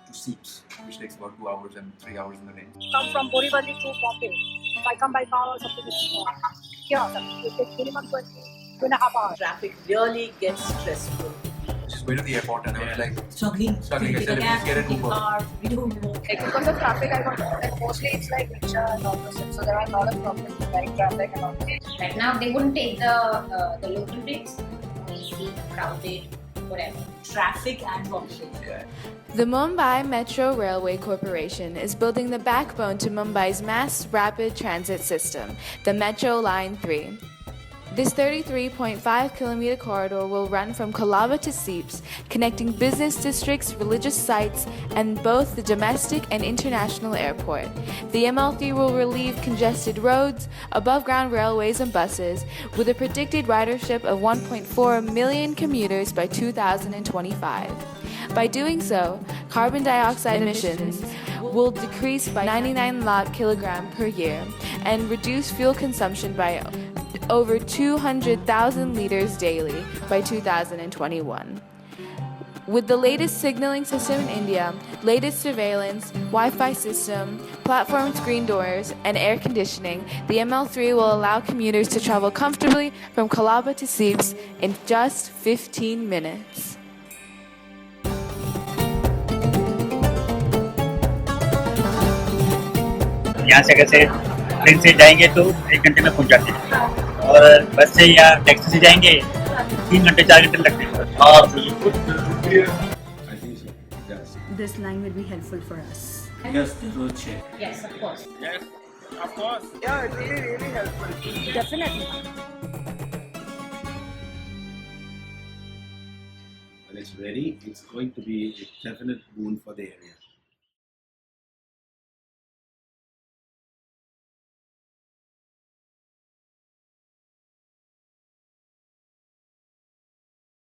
to Seeps, which takes about 2 hours and 3 hours in the rain. Come from Borivali to Bombay. If I come by car or something, it takes minimum 2.5 hours. Traffic really gets stressful. Just going to the airport and I was like Struggling. I said, let's get an Uber. Car, we don't know. Like because of traffic, I got like mostly it's like rickshaw and all those things. So there are a lot of problems like traffic and all. Right now, they wouldn't take the local rates. Easy, crowded, whatever. Traffic and population. Yeah. The Mumbai Metro Railway Corporation is building the backbone to Mumbai's mass rapid transit system, the Metro Line 3. This 33.5-kilometer corridor will run from Colaba to Seeps, connecting business districts, religious sites, and both the domestic and international airport. The ML3 will relieve congested roads, above-ground railways and buses, with a predicted ridership of 1.4 million commuters by 2025. By doing so, carbon dioxide emissions will decrease by 99 lakh kilograms per year and reduce fuel consumption by over 200,000 liters daily by 2021. With the latest signaling system in India, latest surveillance, Wi-Fi system, platform screen doors, and air conditioning, the ML3 will allow commuters to travel comfortably from Colaba to Seeps in just 15 minutes. यहाँ से अगर से train से जाएंगे तो 1 घंटे में पहुँच जाते हैं और बस से या टैक्सी से जाएंगे 3 घंटे 4 घंटे लगते हैं। I think so. Yes. This line will be helpful for us. Yes, the road check. Yes, of course. Yes, of course. Yeah, it's really helpful. Definitely. When it's ready, it's going to be a definite boon for the area.